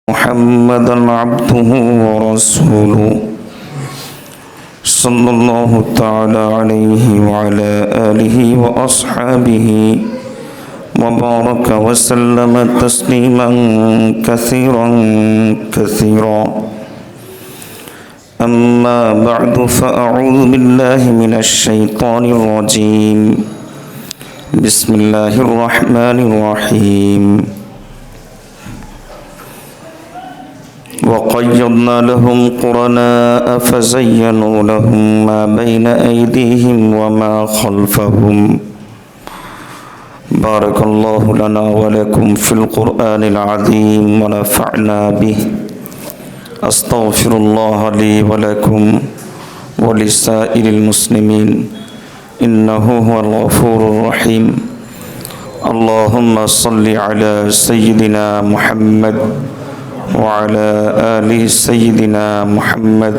محمدا عبده ورسوله صلى الله تعالى عليه وعلى آله وأصحابه وبارك وسلم تسليما كثيرا كثيرا. أما بعد فأعوذ بالله من الشيطان الرجيم. بسم الله الرحمن الرحيم. وقيضنا لهم قرناء فزينوا لهم ما بين أيديهم وما خلفهم. بارك الله لنا ولكم في القرآن العظيم ونفعنا به. أستغفر الله لي ولكم ولسائر المسلمين إنه هو الغفور الرحيم. اللهم صل على سيدنا محمد وعلى آل سيدنا محمد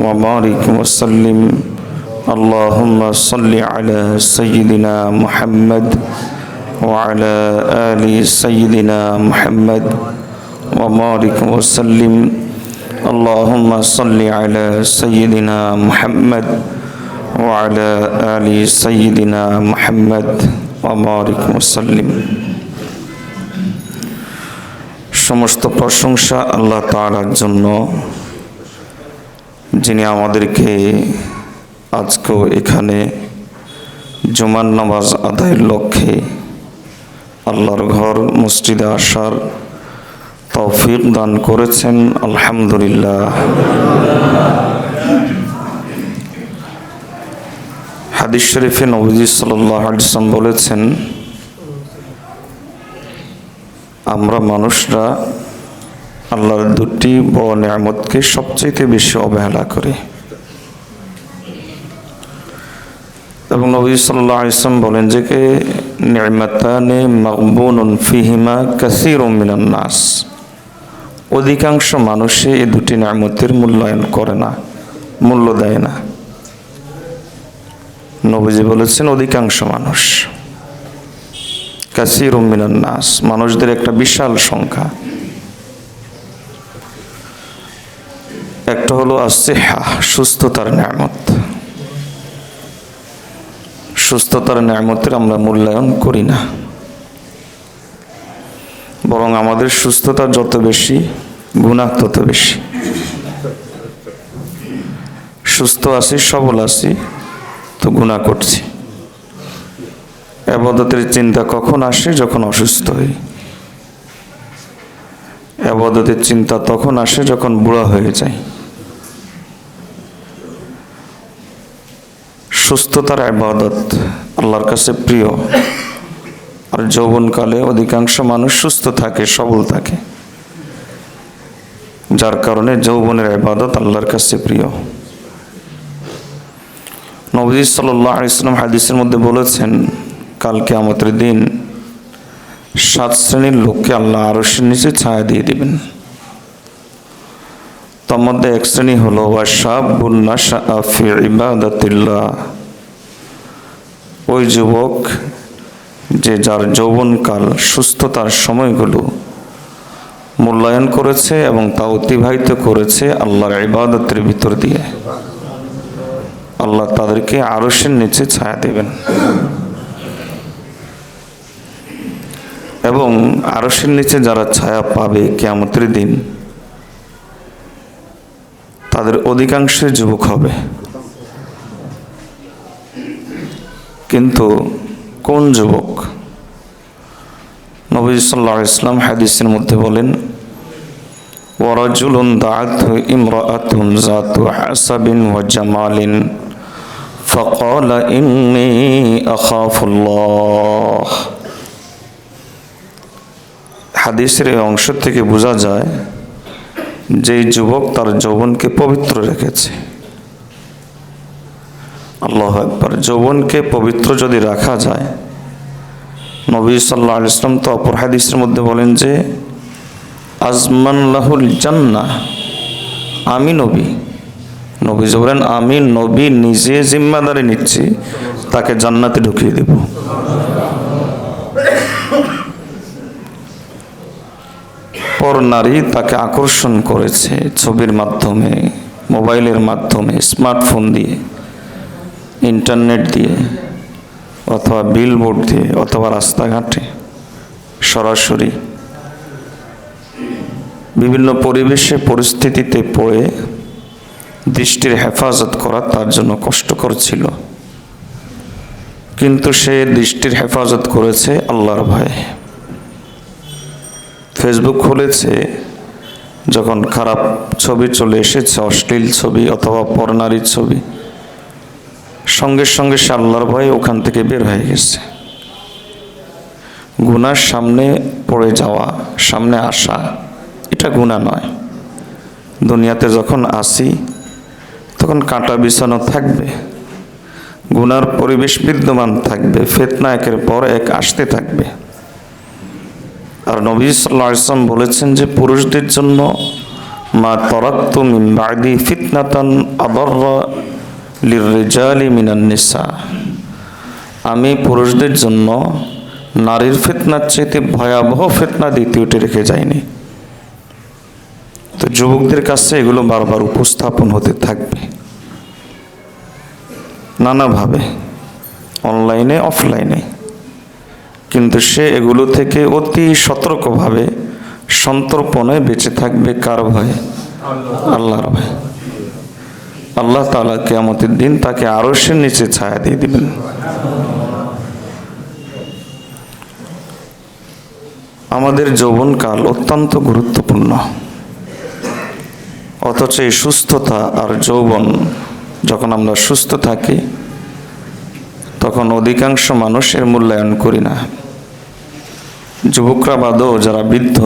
وبارك وسلم. اللهم صل على سيدنا محمد وعلى آل سيدنا محمد وبارك وسلم. اللهم صل على سيدنا محمد وعلى آل سيدنا محمد وبارك وسلم. সমস্ত প্রশংসা আল্লাহ তাআলার জন্য, যিনি আমাদেরকে আজকেও এখানে জুমার নামাজ আদায়ের লক্ষ্যে আল্লাহর ঘর মসজিদে আসার তৌফিক দান করেছেন। আলহামদুলিল্লাহ। হাদিস শরীফে নবীজি সাল্লাল্লাহু আলাইহি ওয়াসাল্লাম বলেছেন, আমরা মানুষরা আল্লাহর দুটি বড় নিয়ামতকে সবচেয়ে বেশি অবহেলা করি। এবং নবী সাল্লাল্লাহু আলাইহি ওয়াসাল্লাম বলেন যে নি'মাতানে মাগবুনুন ফিহিমা কাসীরুম মিনান নাস। অধিকাংশ মানুষই এই দুটি নিয়ামতের মূল্যায়ন করে না, মূল্য দেয় না। নবীজি বলেছেন অধিকাংশ মানুষ, কাসীরুম মিনান নাস, মানুষদের একটা বিশাল সংখ্যা। একটা হলো আসিহা, সুস্থতার নিয়ামত। সুস্থতার নিয়ামতের আমরা মূল্যায়ন করি না, বরং আমাদের সুস্থতা যত বেশি গুনাহ তত বেশি। সুস্থ আছি, সবল আছি, তো গুনাহ করছি। ইবাদতের চিন্তা কখন আসে? যখন অসুস্থ হই। ইবাদতের চিন্তা তখন আসে যখন বুড়া হয়ে যায়। সুস্থতার ইবাদত আল্লাহর কাছে প্রিয়। আর যৌবনকালে অধিকাংশ মানুষ সুস্থ থাকে, সবল থাকে, যার কারণে যৌবনের ইবাদত আল্লাহর কাছে প্রিয়। নবী সাল্লাল্লাহু আলাইহি ওয়াসাল্লাম হাদিসের মধ্যে বলেছেন, কাল কিয়ামতের দিন 7 শ্রেণীর লোককে আল্লাহ আরশের নিচে ছায়া দিয়ে দিবেন। তার মধ্যে এক শ্রেণী হলো ওয়াশাবুন নাশআ ফি ইবাদাতিল্লাহ। ওই যুবক যে যার যৌবনকাল, সুস্থতার সময়গুলো মূল্যায়ন করেছে এবং তা অতিবাহিত করেছে আল্লাহর ইবাদতের ভিতর দিয়ে। আল্লাহ তাদেরকে আরশের নিচে ছায়া দেবেন। এবং আরশের নিচে যারা ছায়া পাবে কিয়ামতের দিন, তাদের অধিকাংশ যুবক হবে। কিন্তু কোন যুবক? নবী সাল্লাল্লাহু আলাইহি ওয়াসাল্লাম হাদিসের মধ্যে বলেন, ওয়ারাজুলুন দাআতহু ইমরাআতুন যাতু হাসাবিন ওয়া জামালিন ফাকালা ইন্নী আখাফুল্লাহ। হাদিসের এই অংশ থেকে বোঝা যায় যে যুবক তার যৌবনকে পবিত্র রেখেছে। আল্লাহু আকবার। যৌবনকে পবিত্র যদি রাখা যায়, নবী সাল্লাল্লাহু আলাইহি ওয়াসাল্লাম তো অপর হাদিসের মধ্যে বলেন যে আজমান লাহুল জান্নাহ। আমি নবী বলেন, আমি নবী নিজে জিম্মাদারি নিচ্ছি, তাকে জান্নাতে ঢুকিয়ে দেব। অপর নারী তাকে আকর্ষণ করেছে ছবির মাধ্যমে, মোবাইলের মাধ্যমে, স্মার্টফোন দিয়ে, ইন্টারনেট দিয়ে, অথবা বিলবোর্ড দিয়ে, অথবা রাস্তাঘাটে সরাসরি বিভিন্ন পরিবেশে পরিস্থিতিতে পড়ে দৃষ্টির হেফাজত করা তার জন্য কষ্টকর ছিল, কিন্তু সে দৃষ্টির হেফাজত করেছে আল্লাহর ভয়ে। ফেসবুক খুলেছে, যখন খারাপ ছবি চলে এসেছে, অশ্লীল ছবি অথবা পরনারীর ছবি, সঙ্গে সঙ্গে সে আল্লাহর ভয়ে ওখান থেকে বের হয়ে গেছে। গুনার সামনে পড়ে যাওয়া, সামনে আসা, এটা গুনাহ নয়। দুনিয়াতে যখন আসি তখন কাঁটা বিছানো থাকবে, গুনার পরিবেশ বিদ্যমান থাকবে, ফিতনা একের পর এক আসতে থাকবে। আর নবী সাল্লাল্লাহু আলাইহি ওয়াসাল্লাম বলেছেন যে পুরুষদের জন্য মা তারাকতু মিন বা'দি ফিতনাতান আদাররা লিররিজালি মিনান নিসা, আমি পুরুষদের জন্য নারীর ফিতনার চাইতে ভয়াবহ ফিতনা দ্বিতীয়টি রেখে যাইনি। তো যুবকদের কাছে এগুলো বারবার উপস্থাপন হতে থাকবে নানাভাবে, অনলাইনে অফলাইনে, কিন্তু সে এগুলো থেকে অতি সতর্কভাবে সন্তর্পণে বেঁচে থাকবে। কার ভয়ে? আল্লাহর ভয়ে। আল্লাহ তাআলা কিয়ামতের দিন তাকে আরশের নিচে ছায়া দিয়ে দিবেন। আমাদের যৌবনকাল অত্যন্ত গুরুত্বপূর্ণ, অথচ এই সুস্থতা আর যৌবন, যখন আমরা সুস্থ থাকি তখন অধিকাংশ মানুষ এর মূল্যায়ন করি না। যুবকরা বাদও যারা বৃদ্ধ,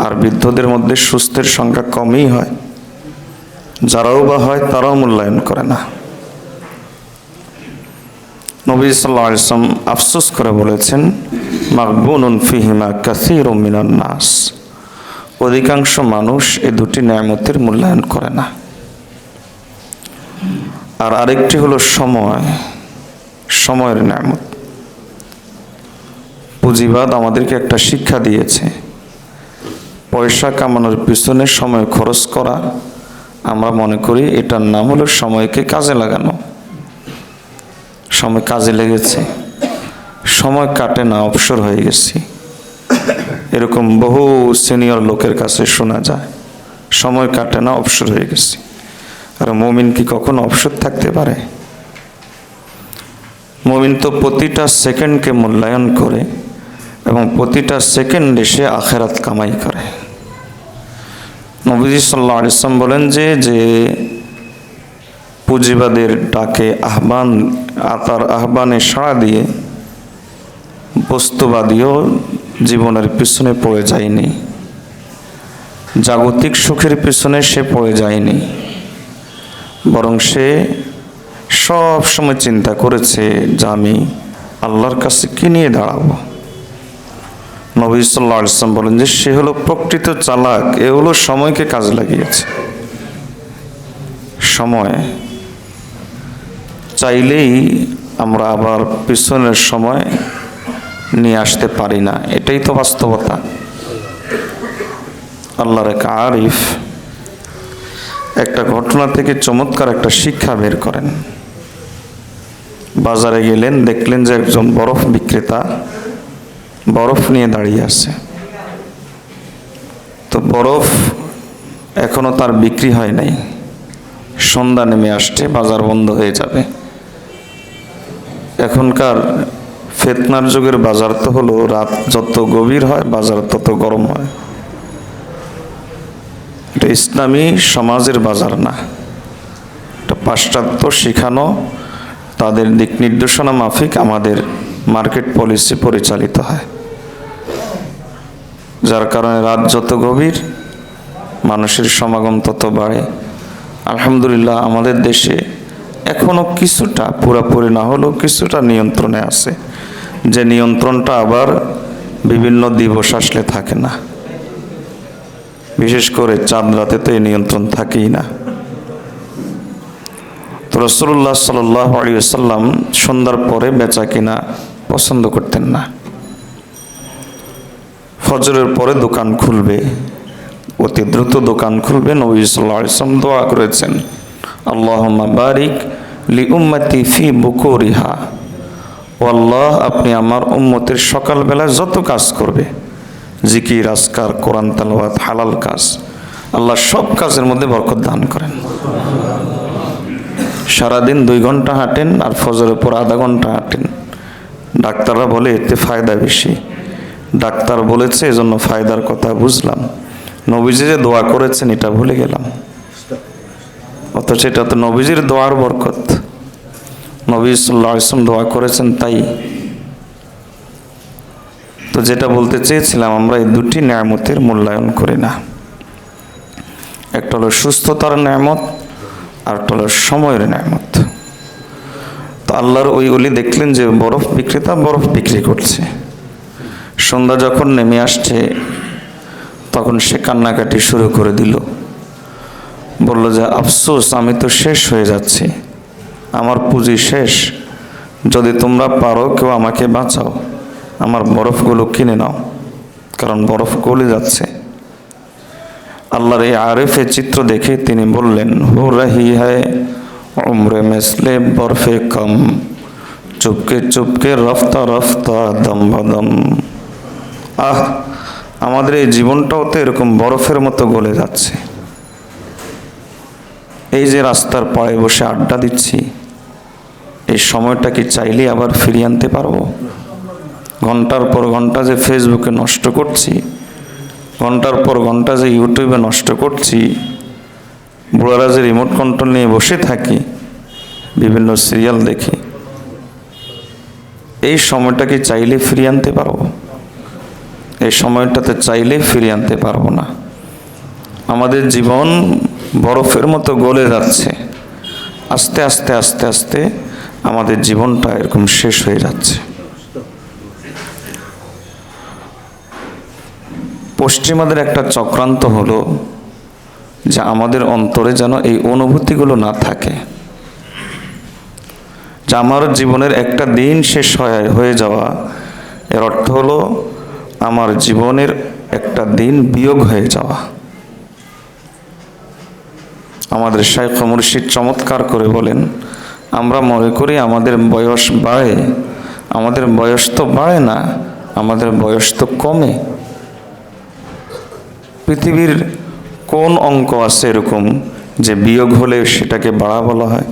আর বৃদ্ধদের মধ্যে সুস্থের সংখ্যা কমই হয়, যারাও বা হয় তারাও মূল্যায়ন করে না। নবী সাল্লাল্লাহু আলাইহি ওয়াসাল্লাম আফসোস করে বলেছেন, মাগবুনুন ফিহিমা কাসীরুম মিনান নাস, অধিকাংশ মানুষ এই দুটি নেয়ামতের মূল্যায়ন করে না। আর আরেকটি হলো সময়, সময়ের নেয়ামত। পুঁজিবাদ আমাদেরকে একটা শিক্ষা দিয়েছে, পয়সা কামানোর পিছনে সময় খরচ করা, আমরা মনে করি এটার নাম হলো সময়কে কাজে লাগানো। সময় কাজে লেগেছে, সময় কাটে না, অবসর হয়ে গেছি, এরকম বহু সিনিয়র লোকের কাছে শোনা যায়, সময় কাটে না, অবসর হয়ে গেছি। আর মুমিন কি কখনো অবসর থাকতে পারে? মুমিন তো প্রতিটা সেকেন্ডকে মূল্যায়ন করে এবং প্রতিটা সেকেন্ডে সে আখিরাত কামাই করে। নবীজি সাল্লাল্লাহু আলাইহি ওয়াসাল্লাম বলেন যে যে পুঁজিবাদের ডাকে তার আহ্বানে সাড়া দিয়ে বস্তুবাদীও জীবনের পিছনে পড়ে যায়নি, জাগতিক সুখের পিছনে সে পড়ে যায়নি, বরং সে সব সময় চিন্তা করেছে যে আমি আল্লাহর কাছে কি নিয়ে দাঁড়াবো। নবী সাল্লাল্লাহু আলাইহি ওয়াসাল্লাম বলেন যে সে হলো প্রকৃত চালাক, এ হলো সময়কে কাজে লাগিয়েছে। সময় চাইলেই আমরা আবার পিছনের সময় নিয়ে আসতে পারি না, এটাই তো বাস্তবতা। আল্লাহর এক আরিফ একটা ঘটনা থেকে চমৎকার একটা শিক্ষা বের করেন। বাজারে গেলেন, দেখলেন যে একজন বরফ বিক্রেতা বরফ নিয়ে দাঁড়িয়ে আছে। তো বরফ এখনো তার বিক্রি হয় নাই, সন্ধ্যা নেমে আসছে, বাজার বন্ধ হয়ে যাবে। এখনকার ফিতনার যুগের বাজার তো হলো রাত যত গভীর হয় বাজার তত গরম হয়। এটা ইসলামী সমাজের বাজার না, এটা পাশ্চাত্য শিখানো তাদের দিক নির্দেশনা মাফিক আমাদের মার্কেট পলিসি পরিচালিত হয়, যার কারণে রাত যত গভীর মানুষের সমাগম তত বাড়ে। আলহামদুলিল্লাহ আমাদের দেশে এখনো কিছুটা, পুরোপুরি না হলেও কিছুটা নিয়ন্ত্রণে আছে, যে নিয়ন্ত্রণটা আবার বিভিন্ন দিবস আসলে থাকে না। বিশেষ করে চাঁদ রাতে তো এই নিয়ন্ত্রণ থাকেই না। তো রাসূলুল্লাহ সাল্লাল্লাহু আলাইহি ওয়াসাল্লাম সন্ধ্যার পরে বেচা কিনা পছন্দ করতেন না। ফজরের পরে দোকান খুলবে, অতি দ্রুত দোকান খুলবে। নবী সাল্লাল্লাহু আলাইহি ওয়াসাল্লাম দোয়া করেছেন, আল্লাহুম্মা বারিক লি উম্মতি ফি বুকুরিহা, ও আল্লাহ আপনি আমার উম্মতের সকালবেলা যত কাজ করবে, জিকির, আজকার, কোরআন তেলাওয়াত, হালাল কাজ, আল্লাহ সব কাজের মধ্যে বরকত দান করেন। সারাদিন 2 ঘন্টা হাঁটেন আর ফজরের পর আধা ঘন্টা হাঁটেন। ডাক্তাররা বলে এতে ফায়দা বেশি, ডাক্তার বলেছে এজন্য ফায়দার কথা বুঝলাম, নবীজি যে দোয়া করেছেন এটা ভুলে গেলাম। অথচ এটা তো নবীজির দোয়ার বরকত, নবী সাল্লাল্লাহু আলাইহি ওয়াসাল্লাম দোয়া করেছেন তাই। তো যেটা বলতে চেয়েছিলাম, আমরা এই 2টি নেয়ামতের মূল্যায়ন করি না। একটা হলো সুস্থতার নেয়ামত, আর একটা হলো সময়ের নেয়ামত। তো আল্লাহর ওই ওলি দেখলেন যে বরফ বিক্রেতা বরফ বিক্রি করছে, সন্ধ্যা যখন নেমে আসছে তখন সে কান্নাকাটি শুরু করে দিল, বলল যে আফসোস, আমি তো শেষ হয়ে যাচ্ছি, আমার পুঁজি শেষ, যদি তোমরা পারো কেউ আমাকে বাঁচাও, আমার বরফগুলো কিনে নাও, কারণ বরফ গলে যাচ্ছে। আল্লাহর এই আরেফে চিত্র দেখে তিনি বললেন, হো রহি হ্যায় উমরে মেসলে বরফে কম, চুপকে চুপকে রফতা রফতা দম বদম। আমাদের এই জীবনটাও তো এরকম বরফের মতো গলে যাচ্ছে। এই যে রাস্তার পাড়ে বসে আড্ডা দিচ্ছি, এই সময়টা কি চাইলে আবার ফিরিয়ে আনতে পারবো? ঘন্টার পর ঘন্টা যে ফেসবুকে নষ্ট করছি, ঘন্টার পর ঘন্টা যে ইউটিউবে নষ্ট করছি, বুড়ারা যে রিমোট কন্ট্রোল নিয়ে বসে থাকি, বিভিন্ন সিরিয়াল দেখি, এই সময়টা কি চাইলে ফিরিয়ে আনতে পারবো? এই সময়টাতে চাইলে ফিরিয়ে আনতে পারবো না। আমাদের জীবন বরফের মতো গলে যাচ্ছে, আস্তে আস্তে আস্তে আস্তে আমাদের জীবনটা এরকম শেষ হয়ে যাচ্ছে। পশ্চিমাদের একটা চক্রান্ত হলো যে আমাদের অন্তরে যেন এই অনুভূতিগুলো না থাকে, যে আমার জীবনের একটা দিন শেষ হয়ে যাওয়া, এর অর্থ হলো আমার জীবনের একটা দিন বিয়োগ হয়ে যাওয়া। আমাদের শাইখ মুর্শিদ চমৎকার করে বলেন, আমরা মনে করি আমাদের বয়স বাড়ে, আমাদের বয়স তো বাড়ে না, আমাদের বয়স তো কমে। পৃথিবীর কোন অঙ্ক আছে এরকম যে বিয়োগ হলে সেটাকে বাড়া বলা হয়?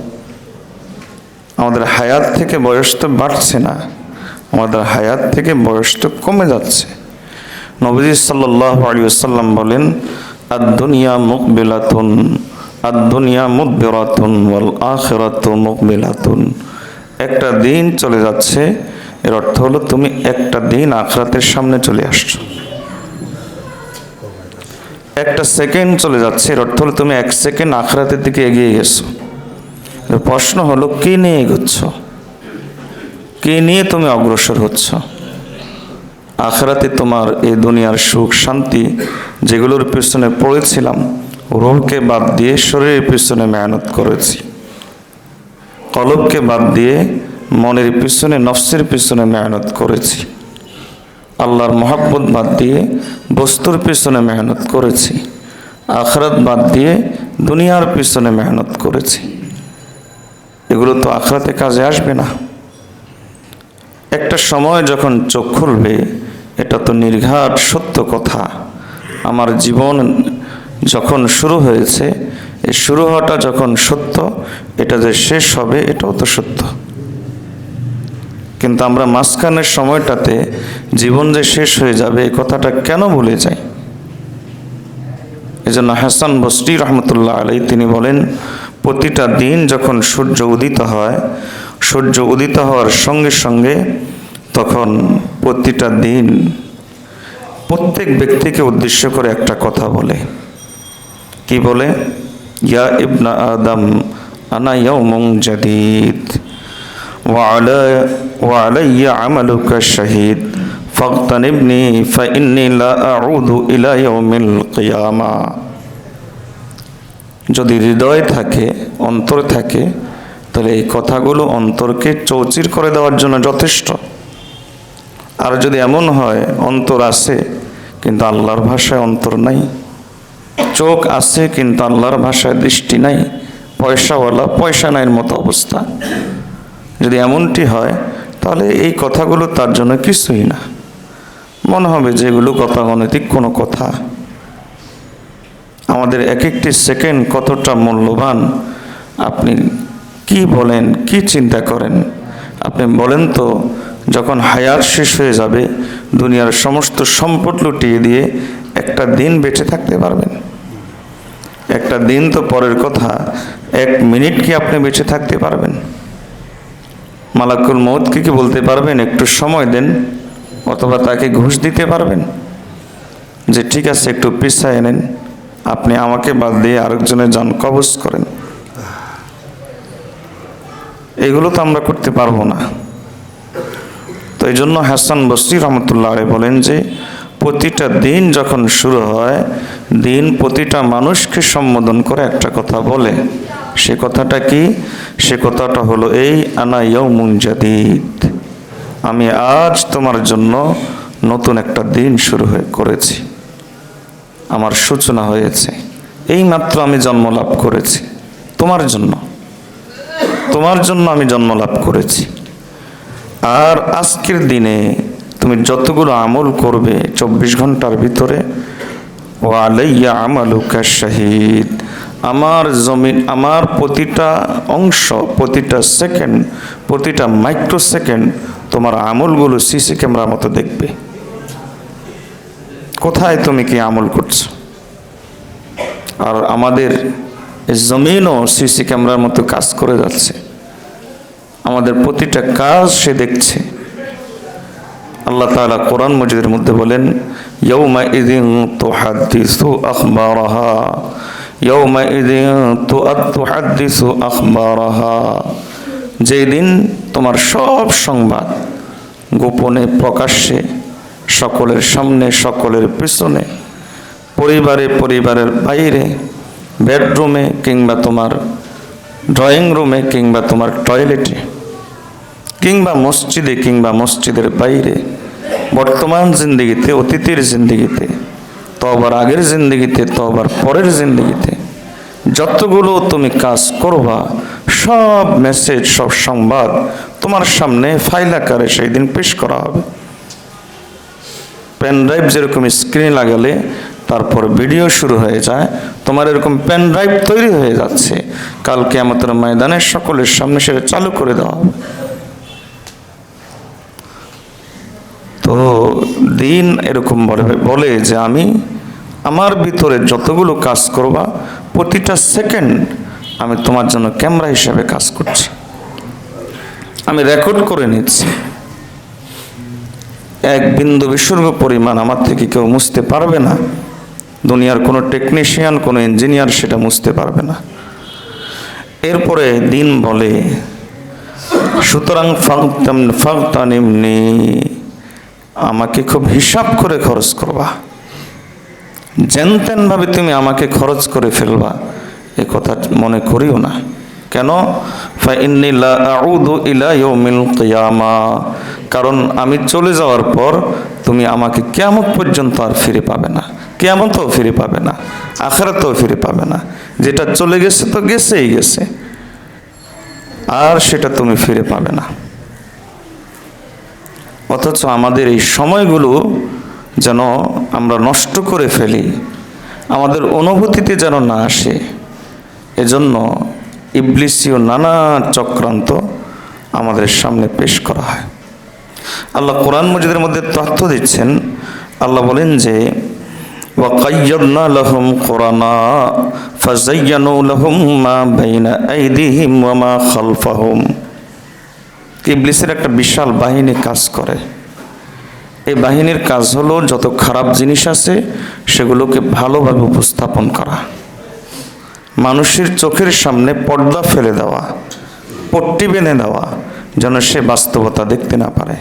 আমাদের হায়াত থেকে বয়স তো বাড়ছে না, আমাদের হায়াত থেকে বয়স তো কমে যাচ্ছে। নবী সাল্লাল্লাহু আলাইহি ওয়াসাল্লাম বলেন, আদ-দুনিয়া মুকবিলাতুন আদ-দুনিয়া মুদবিরাতুন ওয়াল আখিরাতু মুকবিলাতুন। একটা দিন চলে যাচ্ছে, এর অর্থ হলো তুমি একটা দিন আখিরাতের সামনে চলে আসছো। একটা সেকেন্ড চলে যাচ্ছে, এর অর্থ হলো তুমি 1 সেকেন্ড আখিরাতের দিকে এগিয়ে গেছো। প্রশ্ন হলো কি নিয়ে এগোচ্ছ, কি নিয়ে তুমি অগ্রসর হচ্ছ? আখিরাতে তোমার এই দুনিয়ার সুখ শান্তি যেগুলোর পিছনে পড়েছিলাম, রূহকে বাদ দিয়ে শরীরের পিছনে মেহনত করেছি, কলবকে বাদ দিয়ে মনের পিছনে নফসের পিছনে মেহনত করেছি, আল্লাহর মহব্বত বাদ দিয়ে বস্তুর পিছনে মেহনত করেছি, আখিরাত বাদ দিয়ে দুনিয়ার পিছনে মেহনত করেছি। এগুলো তো আখিরাতে কাজে আসবে না। একটা সময় যখন চোখ খুলবে, এটা তো নির্ঘাত সত্য কথা, আমার জীবন যখন শুরু হয়েছে, এই শুরু হওয়াটা যখন সত্য, এটা যে শেষ হবে এটাও তো সত্য। কিন্তু আমরা মাঝখানের সময়টাতে জীবন যে শেষ হয়ে যাবে এই কথাটা কেন ভুলে যাই? এজন্য হাসান বসরি রহমতুল্লাহ আলাইহি তিনি বলেন, প্রতিটা দিন যখন সূর্য উদিত হয়, সূর্য উদিত হওয়ার সঙ্গে সঙ্গে তখন প্রতিটা দিন প্রত্যেক ব্যক্তিকে উদ্দেশ্য করে একটা কথা বলে। কি বলে? ইয়া ইবনা আদম আনা ইয়াউমুন জাদীদ ওয়া আলাইয়া আমালুকা শাহীদ ফাগতানিবনি ফাইন্নী লা আউযু ইলা ইয়াউমিল কিয়ামা। যদি হৃদয় থাকে, অন্তর থাকে, তাহলে এই কথাগুলো অন্তরকে চৌচির করে দেওয়ার জন্য যথেষ্ট। আর যদি এমন হয় অন্তর আছে কিন্তু আল্লাহর ভাষায় অন্তর নাই। চোখ আছে কিন্তু আল্লাহর ভাষায় দৃষ্টি নাই। পয়সাওয়ালা পয়সা নাইয়ের মতো অবস্থা। যদি এমনটি হয় তাহলে এই কথাগুলো তার জন্য কিছুই না, মনে হবে যে এগুলো গতাগণিতিক কোনো কথা। আমাদের এক একটি সেকেন্ড কতটা মূল্যবান আপনি কি বলেন, কি চিন্তা করেন? আপনি বলেন তো, যখন হায়াত শেষ হয়ে যাবে, দুনিয়ার সমস্ত সম্পদ লুটিয়ে দিয়ে একটা দিন বেঁচে থাকতে পারবেন? একটা দিন তো পরের কথা, 1 মিনিট কি আপনি বেঁচে থাকতে পারবেন? মালাকুল মউতকে কি বলতে পারবেন একটু সময় দেন, অথবা তাকে ঘুষ দিতে পারবেন যে ঠিক আছে একটু পিছায় নেন, আপনি আমাকে বাদ দিয়ে আরেকজনের জান কবজ করেন? এগুলো তো আমরা করতে পারবো না। তো এই জন্য হাসান বসরি রহমতুল্লাহ আলাইহি বলেন যে প্রতিটা দিন যখন শুরু হয়, দিন প্রতিটা মানুষকে সম্বোধন করে একটা কথা বলে। সে কথাটা কি? সে কথাটা হলো এই, আনা ইয়াউমুন জাদীদ, আমি আজ তোমার জন্য নতুন একটা দিন শুরু করেছি, আমার সূচনা হয়েছে। এই মাত্র আমি জন্ম লাভ করেছি তোমার জন্য, তোমার জন্য আমি জন্ম লাভ করেছি। আর আজকের দিনে তুমি যতগুলো আমল করবে 24 ঘন্টার ভিতরে, ওয়া আলাইয়া আমালুকা শাহিদ, আমার জমিন, আমার প্রতিটা অংশ, প্রতিটা সেকেন্ড, প্রতিটা মাইক্রো সেকেন্ড তোমার আমলগুলো সিসি ক্যামেরার মতো দেখবে। কোথায় তুমি কি আমল করছো? আর আমাদের জমিনও সিসি ক্যামেরার মতো কাজ করে যাচ্ছে, আমাদের প্রতিটা কাজ সে দেখছে। আল্লাহ তাআলা কোরআন মাজিদের মধ্যে বলেন, ইয়াউমা ইযিন তুহাদ্দিসু আখবারাহা, ইয়াউমা ইযিন তুহাদ্দিসু আখবারাহা, যেই দিন তোমার সব সংবাদ গোপনে প্রকাশ্যে, সকলের সামনে, সকলের পিছনে, পরিবারে, পরিবারের বাইরে, বেডরুমে কিংবা তোমার ড্রয়িং রুমে কিংবা তোমার টয়লেটে কিংবা মসজিদে কিংবা মসজিদের বাইরে, বর্তমান জিন্দেগিতে, অতীতের জিন্দেগিতে, তওবার আগের জিন্দেগিতে, তওবার পরের জিন্দেগিতে যতগুলো তুমি কাজ করবা, সব মেসেজ, সব সংবাদ তোমার সামনে ফাইল আকারে সেই দিন পেশ করা হবে। পেন ড্রাইভ যেরকম স্ক্রিনে লাগালে তারপর ভিডিও শুরু হয়ে যায়, তোমার এরকম পেন ড্রাইভ তৈরি হয়ে যাচ্ছে। কাল কিয়ামতের ময়দানে সকলের সামনে সেটা চালু করে দেওয়া হবে। তো দিন এরকম বলে যে আমি আমার ভিতরে যতগুলো কাজ করবা, প্রতিটা সেকেন্ড আমি তোমার জন্য ক্যামেরা হিসেবে কাজ করছি, আমি রেকর্ড করে নিচ্ছি। এক বিন্দু বিসর্গ পরিমাণ আমার থেকে কেউ মুছতে পারবে না। দুনিয়ার কোনো টেকনিশিয়ান, কোনো ইঞ্জিনিয়ার সেটা মুছতে পারবে না। এরপরে দিন বলে, সুতরাং ফাগতানিমনি, আমাকে খুব হিসাব করে খরচ করবা, যেন তেন ভাবে তুমি আমাকে খরচ করে ফেলবা, এ কথা মনে করিও না। কেন? ফাইন্নী লা আউযু ইলা ইয়াউমিল কিয়ামা, কারণ আমি চলে যাওয়ার পর তুমি আমাকে কিয়ামত পর্যন্ত আর ফিরে পাবে না, কিয়ামতেও ফিরে পাবে না, আখিরাতেও ফিরে পাবে না। যেটা চলে গেছে তো গেছেই গেছে, আর সেটা তুমি ফিরে পাবে না। অথচ আমাদের এই সময়গুলো যেন আমরা নষ্ট করে ফেলি, আমাদের অনুভূতিতে যেন না আসে, এজন্য ইবলিসীয় নানা চক্রান্ত আমাদের সামনে পেশ করা হয়। আল্লাহ কোরআন মাজিদের মধ্যে তথ্য দিচ্ছেন। আল্লাহ বলেন যে ওয়াকাইয়াদনা লাহুম কুরানা ফাযায়্যানু লাহুম মা বাইনা আইদিহিম ওয়া মা খালফাহুম। ইবলিসের একটা বিশাল বাহিনী কাজ করে। এই বাহিনীর কাজ হলো যত খারাপ জিনিস আছে সেগুলোকে ভালোভাবে উপস্থাপন করা, মানুষের চোখের সামনে পর্দা ফেলে দেওয়া, পট্টি বেঁধে দেওয়া, যেন সে বাস্তবতা দেখতে না পারে।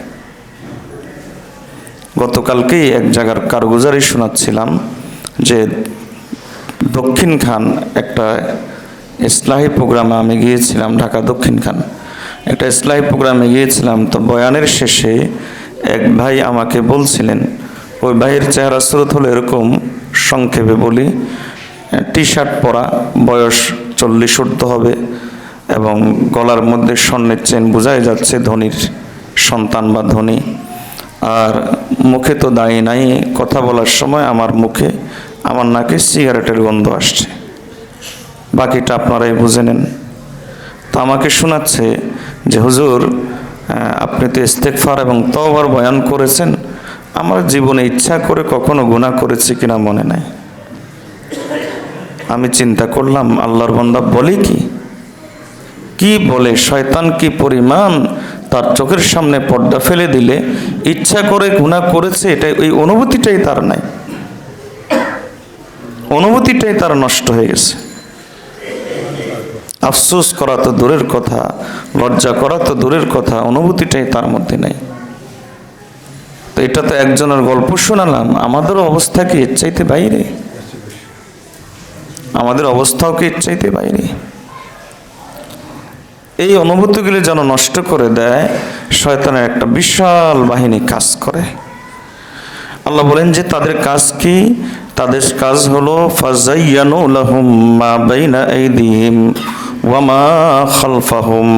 গতকালকেই এক জায়গার কারগুজারি শোনাচ্ছিলাম যে দক্ষিণ খান একটা ইসলাহি প্রোগ্রামে আমি গিয়েছিলাম, ঢাকা দক্ষিণ খান একটা ইসলাহি প্রোগ্রামে গিয়েছিলাম। তো বয়ানের শেষে এক ভাই আমাকে বলছিলেন, ওই ভাইয়ের চেহারা স্রোত হলো এরকম, সংক্ষেপে বলি, টি শার্ট পরা, বয়স 40 ঊর্ধ্ব হবে এবং গলার মধ্যে স্বর্ণের চেন, বোঝাই যাচ্ছে ধনীর সন্তান বা ধনী। আর মুখে তো দাঁড়িয়ে নাই, কথা বলার সময় আমার নাকে সিগারেটের গন্ধ আসছে, বাকিটা আপনারাই বুঝে নেন। তো আমাকে শোনাচ্ছে যে হুজুর, আপনি তো ইস্তেগফার এবং তওবার বয়ান করেছেন, আমার জীবনে ইচ্ছা করে কখনো গুনাহ করেছি কিনা মনে নাই। আমি চিন্তা করলাম, আল্লাহর বান্দা বলে কি বলে, শয়তান কি পরিমাণ তার চোখের সামনে পর্দা ফেলে দিলে ইচ্ছা করে গুনাহ করেছে, এটা ওই অনুভূতিটাই তার নাই, অনুভূতিটাই তার নষ্ট হয়ে গেছে। আফসোস করা তো দূরের কথা, লজ্জা করা তো দূরের কথা, অনুভূতিটাই তার মধ্যে নাই। তো এটা তো একজনের গল্প শোনালাম, আমাদেরও অবস্থা কি এর চাইতে বাইরে? আমাদের অবস্থাও কি এর চাইতে বাইরে? এই অনুভূতিগুলি যেন নষ্ট করে দেয় শয়তানের একটা বিশাল বাহিনী কাজ করে। আল্লাহ বলেন যে তাদের কাজ কি? তাদের কাজ হলো ফাযায়্যানু লাহুম মা বাইনা আইদিহিম ওয়া মা খালফাহুম।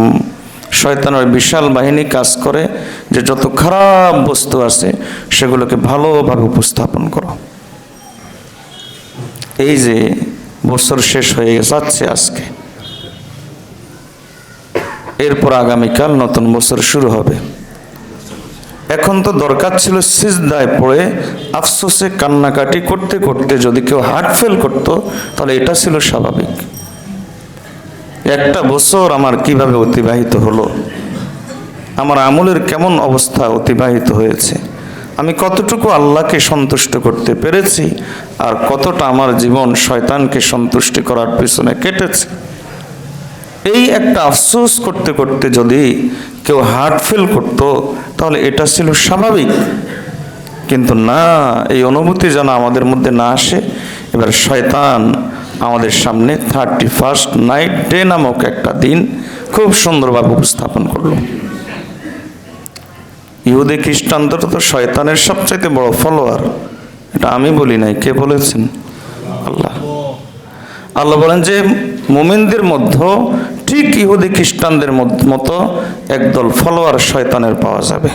শয়তানের বিশাল বাহিনী কাজ করে যে যত খারাপ বস্তু আছে সেগুলোকে ভালোভাবে উপস্থাপন করো। এই যে বছর শেষ হয়ে যাচ্ছে আজকে, এরপর আগামীকাল নতুন বছর শুরু হবে। এখন তো দরকার ছিল সিজদায় পড়ে আফসোসে কান্নাকাটি করতে করতে যদি কেউ হার্ট ফেল করতো, তাহলে এটা ছিল স্বাভাবিক। একটা বছর আমার কিভাবে অতিবাহিত হলো, আমার আমলের কেমন অবস্থা অতিবাহিত হয়েছে, আমি কতটুকু আল্লাহকে সন্তুষ্ট করতে পেরেছি, আর কতটা আমার জীবন শয়তানকে সন্তুষ্টি করার পিছনে কেটেছে, এই একটা আফসোস করতে করতে যদি কেউ হার্ট ফেল করতো, তাহলে এটা ছিল স্বাভাবিক। কিন্তু না, এই অনুভূতি যেন আমাদের মধ্যে না আসে। এবার শয়তান আমাদের সামনে 31st নাইট ডে নামক একটা দিন খুব সুন্দরভাবে উপস্থাপন করলো। ইহুদি খ্রিস্টানদের তো শয়তানের সবচাইতে বড় ফলোয়ার, এটা আমি বলি নাই, কে বলেছেন? আল্লাহ। আল্লাহ বলেন যে মুমিনদের মধ্যে ঠিক ইহুদি খ্রিস্টানদের মতো একদল ফলোয়ার শয়তানের পাওয়া যাবে।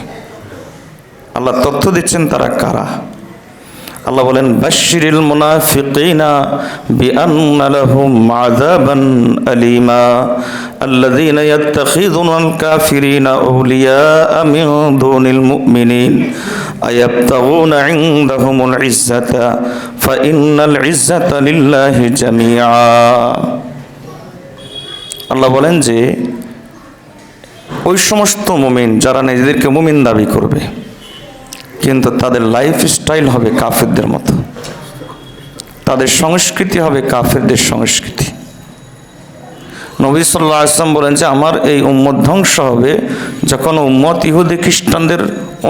আল্লাহ তথ্য দিচ্ছেন তারা কারা। আল্লাহ বলেন বাশশিরিল মুনাফিকিনা বিআন্না লাহুম আযাবান আলীমা আল্লাযীনা ইয়াত্তাখিযুনাল কাফিরিনা আউলিয়াআ মিন দুনিল মুমিনিন আয়াবতাগুনা ইনদাহুমুল ইজ্জাতা ফাইন্নাল ইজ্জাতা লিল্লাহি জামিআ। আল্লাহ বলেন যে ওই সমস্ত মুমিন যারা নিজেদেরকে মুমিন দাবি করবে কিন্তু তাদের লাইফ স্টাইল হবে কাফেরদের মতো, তাদের সংস্কৃতি হবে কাফেরদের সংস্কৃতি। নবী সাল্লাল্লাহু আলাইহি ওয়াসাল্লাম বলেন যে আমার এই উম্মত ধ্বংস হবে যখন উম্মত ইহুদি খ্রিস্টানদের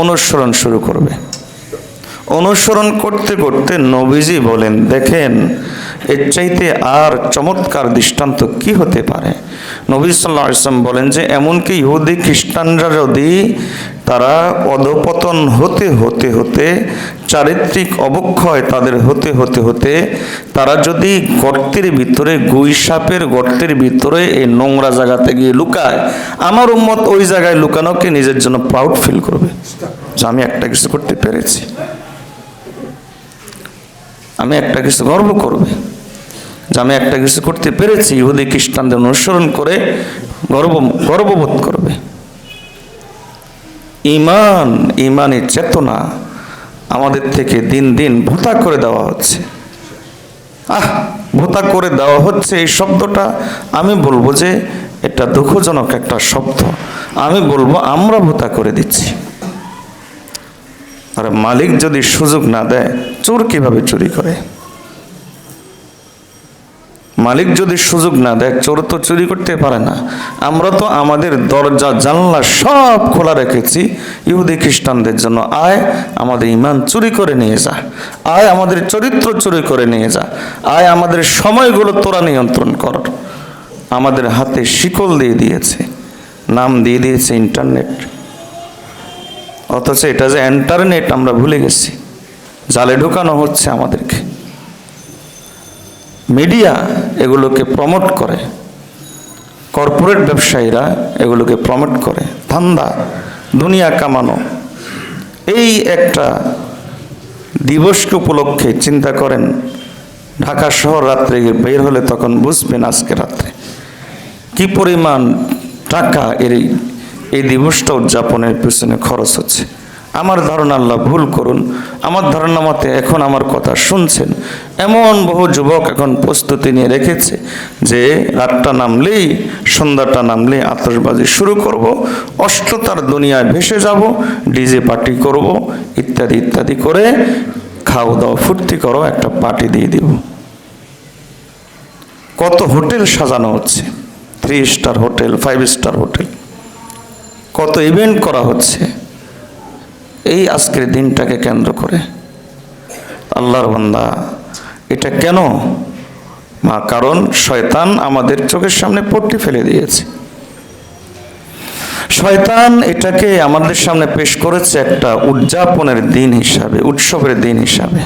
অনুসরণ শুরু করবে। অনুসরণ করতে করতে নবীজি বলেন, দেখেন এর চাইতে আর চমৎকার দৃষ্টান্ত কি হতে পারে। নবী সাল্লাল্লাহু আলাইহি ওয়াসাল্লাম বলেন যে এমনকি ইহুদি খ্রিস্টানরা যদি তারা অধপতন হতে হতে হতে চারিত্রিক অবক্ষয় তাদের হতে হতে হতে তারা যদি গর্তের ভিতরে, গুই সাপের গর্তের ভিতরে এই নোংরা জায়গাতে গিয়ে লুকায়, আমার উম্মত ওই জায়গায় লুকানোকে নিজের জন্য প্রাউড ফিল করবে যে আমি একটা কিছু করতে পেরেছি, আমি একটা কিছু গর্ব করবে যে আমি একটা কিছু করতে পেরেছি। ইহুদি খ্রিস্টানদের অনুসরণ করে গর্ববোধ করবে। ইমানি চেতনা আমাদের থেকে দিন দিন ভোঁতা করে দেওয়া হচ্ছে। ভোঁতা করে দেওয়া হচ্ছে, এই শব্দটা আমি বলবো যে এটা দুঃখজনক একটা শব্দ। আমি বলবো আমরা ভোঁতা করে দিচ্ছি। আর মালিক যদি সুযোগ না দেয়, চোর কিভাবে চুরি করে? মালিক যদি সুযোগ না দেয়, চোর তো চুরি করতে পারে না। আমরা তো আমাদের দরজা জানলা সব খোলা রেখেছি ইহুদি খ্রিস্টানদের জন্য। আয় আমাদের ঈমান চুরি করে নিয়ে যা, আয় আমাদের চরিত্র চুরি করে নিয়ে যা, আয় আমাদের সময়গুলো তোরা নিয়ন্ত্রণ কর। আমাদের হাতে শিকল দিয়ে দিয়েছে, নাম দিয়ে দিয়েছে ইন্টারনেট। অথচ এটা যে ইন্টারনেট আমরা ভুলে গেছি। জালে ঢুকানো হচ্ছে আমাদেরকে। মিডিয়া এগুলোকে প্রমোট করে, কর্পোরেট ব্যবসায়ীরা এগুলোকে প্রমোট করে। ধান্দা, দুনিয়া কামানো। এই একটা দিবসকে উপলক্ষে চিন্তা করেন, ঢাকা শহর রাত্রে বের হলে তখন বুঝবেন আজকে রাত্রে কি পরিমাণ টাকা এই দিবসটা উদযাপনের পিছনে খরচ হচ্ছে। আমার ধারণা, আল্লাহ ভুল করুন, আমার ধারণা মতে এখন আমার কথা শুনছেন এমন বহু যুবক এখন প্রস্তুতি নিয়ে রেখেছে যে রাতটা নামলেই, সন্ধ্যাটা নামলেই আতশবাজি শুরু করব, অশ্লীলতার দুনিয়ায় ভেসে যাব, ডিজে পার্টি করব, ইত্যাদি ইত্যাদি করে খাও দাও ফুর্তি করো, একটা পার্টি দিয়ে দিব। কত হোটেল সাজানো হচ্ছে, 3 স্টার হোটেল, 5 স্টার হোটেল, কত ইভেন্ট করা হচ্ছে এই আজকের দিনটাকে কেন্দ্র করে। আল্লাহর বান্দা, এটা কেন? কারণ শয়তান আমাদের চোখের সামনে পট্টি ফেলে দিয়েছে। শয়তান এটাকে আমাদের সামনে পেশ করেছে একটা উদযাপনের দিন হিসাবে, উৎসবের দিন হিসাবে।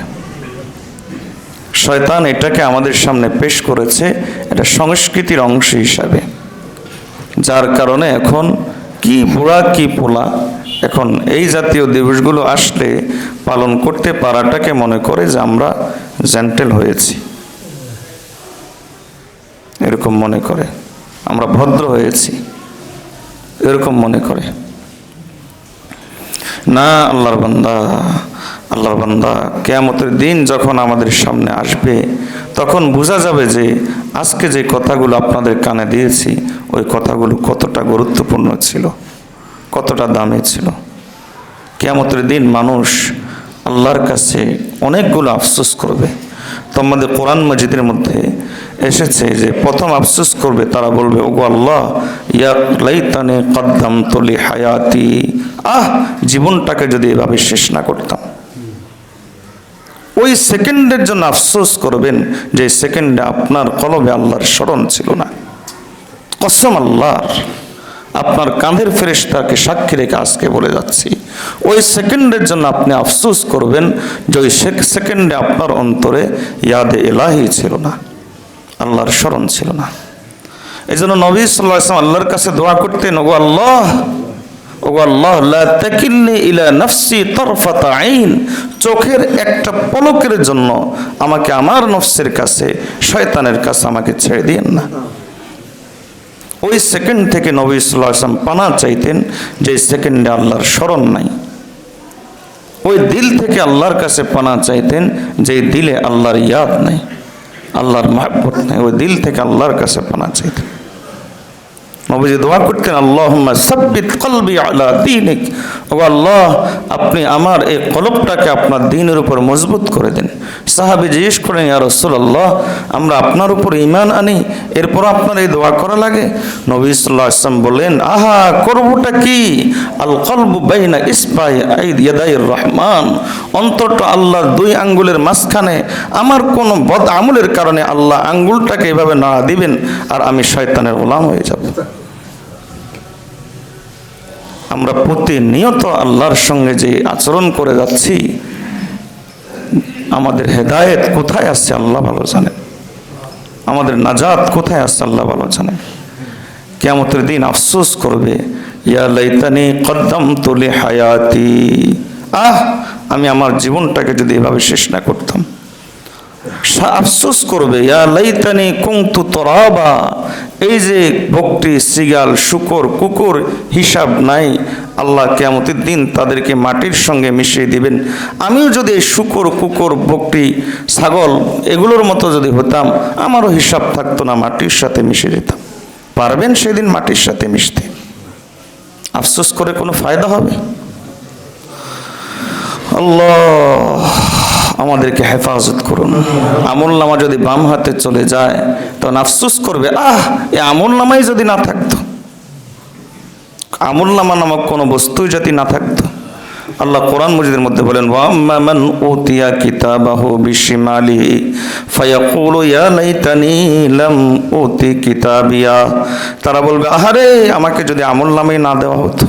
শয়তান এটাকে আমাদের সামনে পেশ করেছে এটা সংস্কৃতির অংশ হিসাবে, যার কারণে এখন কি বুড়া কি পোলা এখন এই জাতীয় দিবসগুলো আসলে পালন করতে পারাটাকে মনে করে যে আমরা জেন্টেল হয়েছি, এরকম মনে করে, আমরা ভদ্র হয়েছি এরকম মনে করে। না, আল্লাহর বান্দা, কিয়ামতের দিন যখন আমাদের সামনে আসবে তখন বোঝা যাবে যে আজকে যে কথাগুলো আপনাদের কানে দিয়েছি ওই কথাগুলো কতটা গুরুত্বপূর্ণ ছিল, কতটা দামি ছিল। কিয়ামতের দিন মানুষ আল্লাহর কাছে অনেকগুলো আফসোস করবে। তোমাদের কোরআন মাজিদের মধ্যে এসেছে যে প্রথম আফসোস করবে, তারা বলবে, ওগো আল্লাহ, ইয়া লাইতানি কদ্দামতু লি হায়াতি, জীবনটাকে যদি এভাবে শেষ না করতাম। ওই সেকেন্ডের জন্য আফসোস করবেন যে সেকেন্ডে আপনার কলবে আল্লাহর স্মরণ ছিল না। কসম আল্লাহর, আপনার কাঁধের ফেরেশতাকে সাক্ষী রেখে আজকে বলে যাচ্ছি, ওই সেকেন্ডের জন্য আপনি আফসোস করবেন যে ওই সেকেন্ডে আপনার অন্তরে ইয়াদে ইলাহি ছিল না, আল্লাহর স্মরণ ছিল না। এই জন্য নবী সাল্লাল্লাহু আলাইহি ওয়াসাল্লাম আল্লাহর কাছে দোয়া করতেন, ওগো আল্লাহ লা তাকিলনি ইলা নাফসি তারফাতা আইন, চোখের একটা পলকের জন্য আমাকে আমার নফসের কাছে, শয়তানের কাছে আমাকে ছেড়ে দিয়েন না। ওই সেকেন্ড থেকে নবী সাল্লাল্লাহু আলাইহি ওয়াসাল্লাম পানা চাইতেন যে সেকেন্ডে আল্লাহর স্মরণ নাই। ওই দিল থেকে আল্লাহর কাছে পানা চাইতেন যে দিলে আল্লাহর ইয়াদ নাই, আল্লাহর মহব্বত নাই। ওই দিল থেকে আল্লাহর কাছে পানা চাইতেন। নবীজি দোয়া করতেন, আল্লাহুম্মা সাব্বিত কলবি আলা দীনিক, ও আল্লাহ আপনি আমার এই কলবটাকে আপনার দ্বীনের উপর মজবুত করে দেন। সাহাবী জিজ্ঞেস করেন, ইয়া রাসূলুল্লাহ, আমরা আপনার উপর ঈমান আনি এরপর আপনার এই দোয়া করা লাগে? নবী সাল্লাল্লাহু আলাইহি ওয়াসাল্লাম বলেন, করবটা কি? আল কলবু বাইনা ইসবাই ইয়াদাইর রহমান, অন্তরটা আল্লাহর 2 আঙ্গুলের মাঝখানে। আমার কোনো বদ আমলের কারণে আল্লাহ আঙ্গুলটাকে এভাবে নাড়া দিবেন আর আমি শয়তানের গোলাম হয়ে যাব। আমরা প্রতিনিয়ত আল্লাহর সঙ্গে যে আচরণ করে যাচ্ছি, আমাদের হেদায়েত কোথায় আছে আল্লাহ ভালো জানেন, আমাদের নাজাত কোথায় আছে আল্লাহ ভালো জানেন। কিয়ামতের দিন আফসোস করবে, ইয়া লাইতানি কদ্দামতু লি হায়াতি, আমি আমার জীবনটাকে যদি এভাবে শেষ না করতাম। আফসোস করবে, ইয়া লাইতানি কুনতু তুরাবা, এই যে বকটি, সিগাল, শুকর, কুকুর হিসাব নাই, আল্লাহ কিয়ামতের দিন তাদেরকে মাটির সঙ্গে মিশিয়ে দিবেন। আমিও যদি এই শুকর, কুকুর, বকটি, ছাগল এগুলোর মতো যদি হতাম, আমারও হিসাব থাকতো না, মাটির সাথে মিশে যেতাম। পারবেন সেদিন মাটির সাথে মিশতে? আফসোস করে কোনো ফায়দা হবে? আল্লাহ আমাদেরকে হেফাজত করুন। আমল নামা যদি বাম হাতে চলে যায় তখন আফসোস করবে, এই আমল নামাই যদি না থাকতো, আমল নামা নামক কোনো বস্তুই যদি না থাকতো। আল্লাহ কোরআন মজিদের মধ্যে বলেন, ওয়াম্মা মান উতিয়া কিতাবাহু বিশিমালিহি ফায়াকুলু ইয়া লাইতানি লাম উতি কিতাবিয়া, তারা বলবে, আহারে আমাকে যদি আমল নামাই না দেওয়া হতো।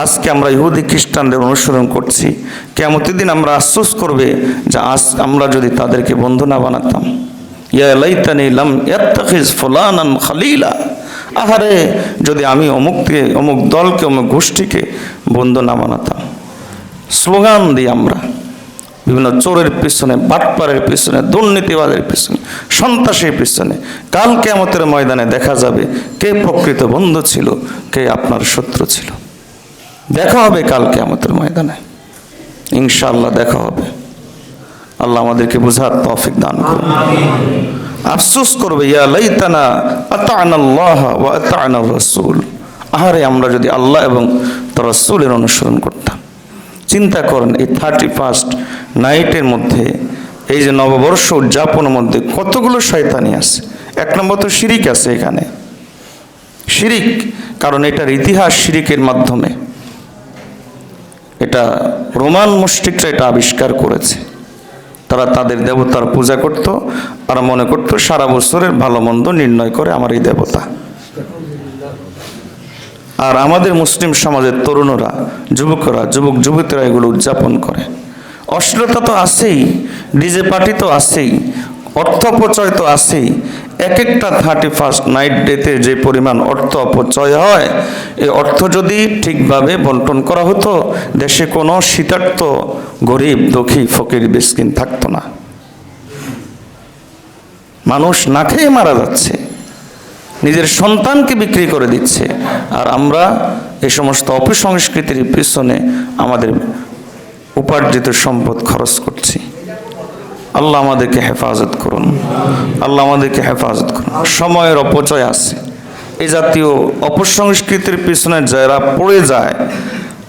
আজকে আমরা ইহুদি খ্রিস্টানদের অনুসরণ করছি, কিয়ামতের দিন আমরা আফসোস করবে যে আজ আমরা যদি তাদেরকে বন্ধু না বানাতাম। ইয়া লাইতানি লাম ইয়াত্তাখিজ ফুলানান খলিলা, আহারে যদি আমি অমুককে, অমুক দলকে, অমুক গোষ্ঠীকে বন্ধু না বানাতাম। স্লোগান দিই আমরা বিভিন্ন চোরের পিছনে, বাটপারের পিছনে, দুর্নীতিবাদের পিছনে, সন্ত্রাসের পিছনে। কাল কিয়ামতের ময়দানে দেখা যাবে কে প্রকৃত বন্ধু ছিল, কে আপনার শত্রু ছিল। দেখা হবে কাল কিয়ামতের ময়দানে, ইনশাআল্লাহ দেখা হবে। আল্লাহ আমাদেরকে বুঝার তৌফিক দান করুন। আফসোস করবে, ইয়া লাইতানা আতা'না আল্লাহ ওয়া আতা'না রাসূল, আহারে আমরা যদি আল্লাহ এবং তার রাসূলের অনুসরণ করতাম। চিন্তা করেন এই 31st নাইটের মধ্যে, এই যে নববর্ষ উদযাপনের মধ্যে কতগুলো শয়তানি আছে। এক নম্বর তো শিরিক আছে এখানে, শিরিক, কারণ এটার ইতিহাস শিরিকের মাধ্যমে। এটা রোমান মুশরিকরা এটা আবিষ্কার করেছে। তারা তাদের দেবতার পূজা করত আর মনে করত সারা বছরের ভালো মন্দ নির্ণয় করে আমার এই দেবতা। আর আমাদের মুসলিম সমাজের তরুণরা, যুবকরা, যুবক যুবতীরা এগুলো উদযাপন করে। অশ্লীলতা তো আছেই, ডিজে পার্টি তো আছেই, অর্থ অপচয় তো আছেই। এক একটা 31st নাইট ডেতে যে পরিমাণ অর্থ অপচয় হয়, এই অর্থ যদি ঠিকভাবে বন্টন করা হতো, দেশে কোনো শীতার্ত, গরিব, দুঃখী, ফকির, মিসকিন থাকতো না। মানুষ না খেয়ে মারা যাচ্ছে, নিজের সন্তানকে বিক্রি করে দিচ্ছে, আর আমরা এই সমস্ত অপসংস্কৃতির পিছনে আমাদের উপার্জিত সম্পদ খরচ করছি। আল্লাহ আমাদেরকে হেফাজত করুন, আল্লাহ আমাদেরকে হেফাজত করুন। সময়ের অপচয় আছে। এই জাতীয় অপসংস্কৃতির পিছনে যারা পড়ে যায়,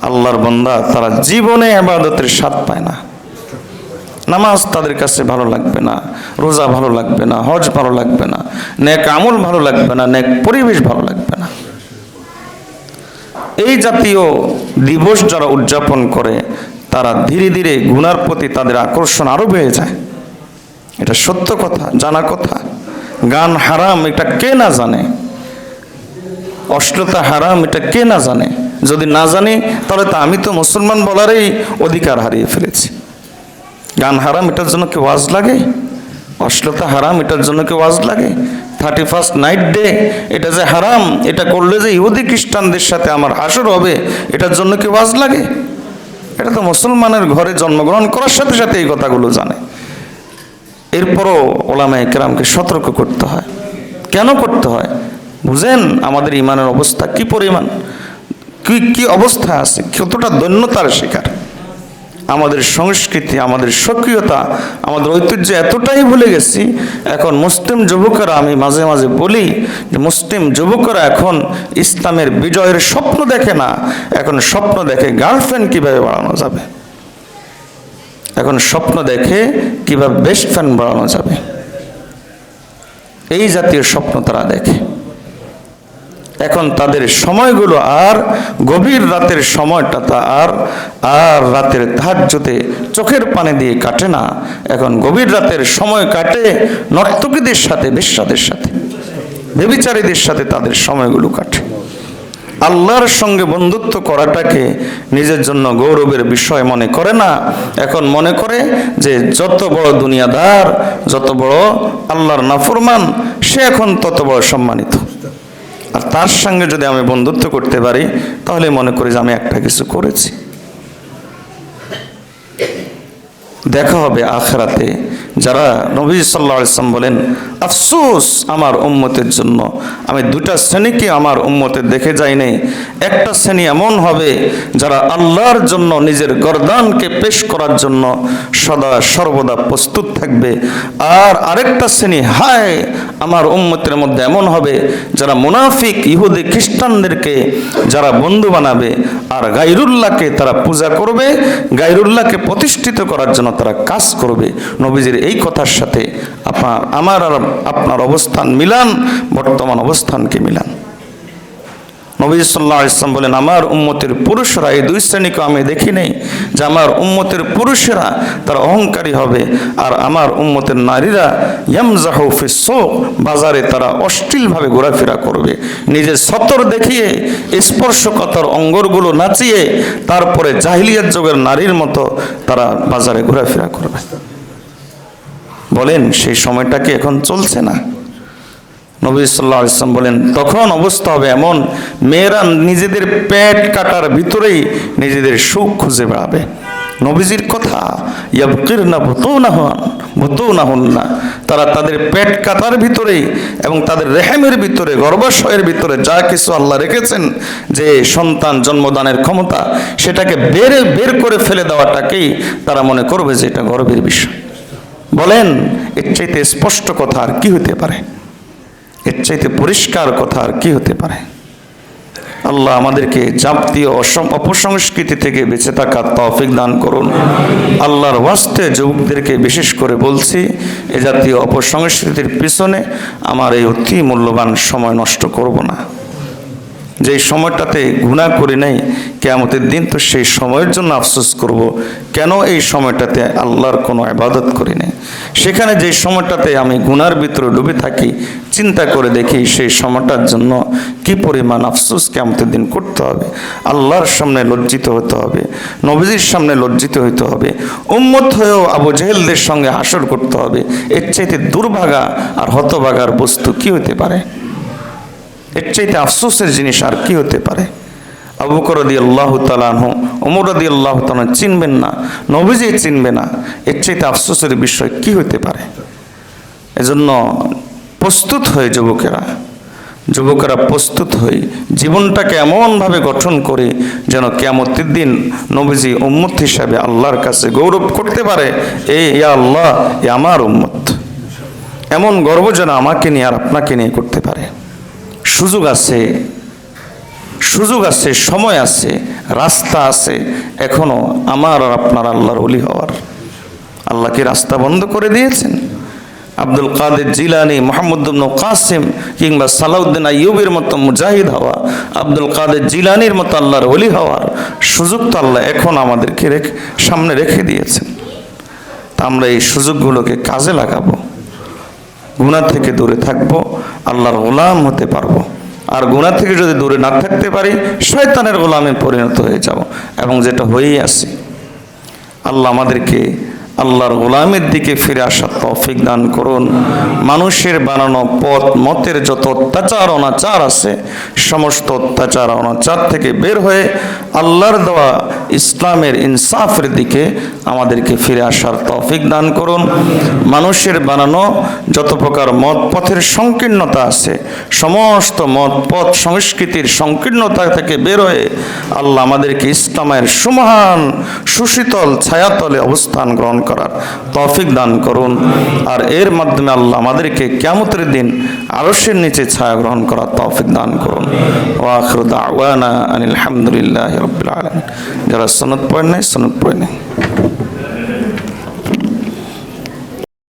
আল্লাহর বান্দা, তারা জীবনে ইবাদতের স্বাদ পায় না। নামাজ তাদের কাছে ভালো লাগবে না, রোজা ভালো লাগবে না, হজ ভালো লাগবে না, নেক আমল ভালো লাগবে না, নেক পরিবেশ ভালো লাগবে না। এই জাতীয় দিবস যারা উদযাপন করে, তারা ধীরে ধীরে গুনার প্রতি তাদের আকর্ষণ আরো বেড়ে যায়। এটা সত্য কথা, জানা কথা। গান হারাম এটা কে না জানে, অশ্লীলতা হারাম এটা কে না জানে। যদি না জানি তাহলে তো আমি তো মুসলমান বলারই অধিকার হারিয়ে ফেলেছি। গান হারাম এটার জন্য কি ওয়াজ লাগে? অশ্লীলতা হারাম এটার জন্য কি ওয়াজ লাগে? 31st নাইট ডে এটা যে হারাম, এটা করলে যে ইহুদি খ্রিস্টানদের সাথে আমার হাসর হবে, এটার জন্য কি ওয়াজ লাগে? এটা তো মুসলমানের ঘরে জন্মগ্রহণ করার সাথে সাথে এই কথাগুলো জানে। এরপরও ওলামায়ে কেরামকে সতর্ক করতে হয়। কেন করতে হয়? বুঝেন আমাদের ইমানের অবস্থা কি পরিমাণ, কি অবস্থা আছে, কতটা দৈন্যতার শিকার। আমাদের সংস্কৃতি, আমাদের সক্রিয়তা, আমাদের ঐতিহ্য এতটাই ভুলে গেছি। এখন মুসলিম যুবকেরা, আমি মাঝে মাঝে বলি যে মুসলিম যুবকেরা এখন ইসলামের বিজয়ের স্বপ্ন দেখে না, এখন স্বপ্ন দেখে গার্লফ্রেন্ড কিভাবে বাড়ানো যাবে, এখন স্বপ্ন দেখে কিভাবে বেস্ট ফ্রেন্ড বাড়ানো যাবে, এই জাতীয় স্বপ্ন তারা দেখে। এখন তাদের সময়গুলো আর গভীর রাতের সময়টা তা আর রাতের তাহাজ্জুদে চোখের পানি দিয়ে কাটে না। এখন গভীর রাতের সময় কাটে নর্তকীদের সাথে, বেশ্যাদের সাথে, ব্যভিচারীদের সাথে তাদের সময়গুলো কাটে। আল্লাহর সঙ্গে বন্ধুত্ব করাটাকে নিজের জন্য গৌরবের বিষয় মনে করে না। এখন মনে করে যে যত বড় দুনিয়াদার, যত বড় আল্লাহর নাফরমান, সে এখন তত বড় সম্মানিত। আর তার সঙ্গে যদি আমি বন্ধুত্ব করতে পারি, তাহলে মনে করি যে আমি একটা কিছু করেছি। দেখা হবে আখিরাতে। যারা নবী সাল্লাল্লাহু আলাইহি ওয়াসাল্লাম বলেন, আফসোস আমার উম্মতের জন্য, আমি দুটা শ্রেণীকে আমার উম্মতের দেখে যাই নাই। একটা শ্রেণী এমন হবে যারা আল্লাহর জন্য নিজের গর্দানকে পেশ করার জন্য সদা সর্বদা প্রস্তুত থাকবে। আর আরেকটা শ্রেণী, হায় আমার উম্মতের মধ্যে এমন হবে যারা মুনাফিক ইহুদি খ্রিস্টানদেরকে যারা বন্ধু বানাবে, আর গায়রুল্লাহকে তারা পূজা করবে, গায়রুল্লাহকে প্রতিষ্ঠিত করার জন্য তারা কাজ করবে। নবীজির এই কথার সাথে আমার আর আপনার অবস্থান মিলান, বর্তমান অবস্থানকে মিলান। নবী সাল্লাল্লাহু আলাইহি ওয়াসাল্লাম বলেন, আমার উম্মতের পুরুষরা এই দুই শ্রেণীকে আমি দেখি নেই, যে আমার উম্মতের পুরুষেরা তারা অহংকারী হবে, আর আমার উম্মতের নারীরা ইয়ামজাহু ফিস সুক, বাজারে তারা অশ্লীলভাবে ঘোরাফেরা করবে, নিজের সতর দেখিয়ে স্পর্শকাতর অঙ্গগুলো নাচিয়ে তারপরে জাহিলিয়াত যুগের নারীর মতো তারা বাজারে ঘোরাফেরা করবে। বলেন সেই সময়টা কি এখন চলছে না? নবী সাল্লাল্লাহু আলাইহি ওয়াসাল্লাম বলেন, তখন অবস্থা হবে এমন, মেয়েরা নিজেদের পেট কাটার ভিতরেই নিজেদের সুখ খুঁজে বেড়াবে। নবীজির কথা, ইয়াবকিরনা বুতুনাহুন্না, তারা তাদের পেট কাটার ভিতরেই এবং তাদের রেহেমের ভিতরে, গর্ভাশয়ের ভিতরে যা কিছু আল্লাহ রেখেছেন যে সন্তান জন্মদানের ক্ষমতা, সেটাকে বের করে ফেলে দেওয়াটাকেই তারা মনে করবে যে এটা গর্বের বিষয়। বলেন এর চাইতে স্পষ্ট কথা আর কি হতে পারে? এর চাইতে পরিষ্কার কথা আর কি হতে পারে? আল্লাহ আমাদেরকে যাবতীয় অপসংস্কৃতি থেকে বেঁচে থাকার তৌফিক দান করুন। আল্লাহর ওয়াস্তে যুবকদেরকে বিশেষ করে বলছি, এ জাতীয় অপসংস্কৃতির পিছনে আমার এই অতি মূল্যবান সময় নষ্ট করব না। যে সময়টাতে গুনাহ করি নাই, কিয়ামতের দিন তো সেই সময়ের জন্য আফসোস করব, কেন এই সময়টাতে আল্লাহর কোনো ইবাদত করি নাই। সেখানে যে সময়টাতে আমি গুনার ভিতরে ডুবে থাকি, চিন্তা করে দেখি সেই সময়টার জন্য কি পরিমাণ আফসোস কিয়ামতের দিন করতে হবে। আল্লাহর সামনে লজ্জিত হতে হবে, নবীজির সামনে লজ্জিত হতে হবে, উম্মত হয়েও আবু জেহেলদের সঙ্গে হাসর করতে হবে। এর চাইতে দুর্ভাগা আর হতভাগার বস্তু কি হতে পারে? এর চাইতে আফসোসের জিনিস আর কি হতে পারে? আবু বকর রাদিয়াল্লাহু তাআলা আনহু, ওমর রাদিয়াল্লাহু তাআলা চিনবেন না, নবীজি চিনবে না, এর চাইতে আফসোসের বিষয় কি হতে পারে? এজন্য প্রস্তুত হয়ে যুবকেরা প্রস্তুত হই, জীবনটাকে এমনভাবে গঠন করে যেন কিয়ামতের দিন নবীজি উম্মত হিসাবে আল্লাহর কাছে গৌরব করতে পারে, ইয়া আল্লাহ, এ আমার উম্মত। এমন গর্ব যেন আমাকে নিয়ে আর আপনাকে নিয়ে করতে পারে। সুযোগ আছে, সময় আছে, রাস্তা আছে এখনো আমার আর আপনার আল্লাহর ওলি হওয়ার। আল্লাহ কি রাস্তা বন্ধ করে দিয়েছেন? আব্দুল কাদের জিলানী, মুহাম্মদ ইবনে কাসিম কিংবা সালাউদ্দিন আইয়ুবের মতো মুজাহিদ হওয়া, আব্দুল কাদের জিলানীর মতো আল্লাহর ওলি হওয়ার সুযোগ তো আল্লাহ এখন আমাদেরকে সামনে রেখে দিয়েছেন। তা আমরা এই সুযোগগুলোকে কাজে লাগাবো, গুনাহ থেকে দূরে থাকবো, আল্লাহর গোলাম হতে পারবো। আর গুনাহ থেকে যদি দূরে না থাকতে পারি, শয়তানের গোলামে পরিণত হয়ে যাব, এবং যেটা হয়েই আছে। আল্লাহ আমাদেরকে আল্লাহর গোলামের দিকে ফিরে আসার তৌফিক দান করুন। মানুষের বানানো পথ মতের যত অত্যাচার অনাচার আছে, সমস্ত অত্যাচার অনাচার থেকে বের হয়ে আল্লাহর দেওয়া ইসলামের ইনসাফের দিকে আমাদেরকে ফিরে আসার তৌফিক দান করুন। মানুষের বানানো যত প্রকার মত পথের সংকীর্ণতা আছে, সমস্ত মত পথ সংস্কৃতির সংকীর্ণতা থেকে বের হয়ে আল্লাহ আমাদেরকে ইসলামের সুমহান সুশীতল ছায়াতলে অবস্থান গ্রহণ করার তৌফিক দান করুন। আর এর মাধ্যমে আল্লাহ আমাদেরকে কিয়ামতের দিন আরশের নিচে ছায়া গ্রহণ করার তৌফিক দান করুন। ওয়া আখিরু দাওয়ানা আনিল হামদুলিল্লাহি রাব্বিল আলামিন। যারা সনদ পড়েন নাই, সনদ পড়ে নেই।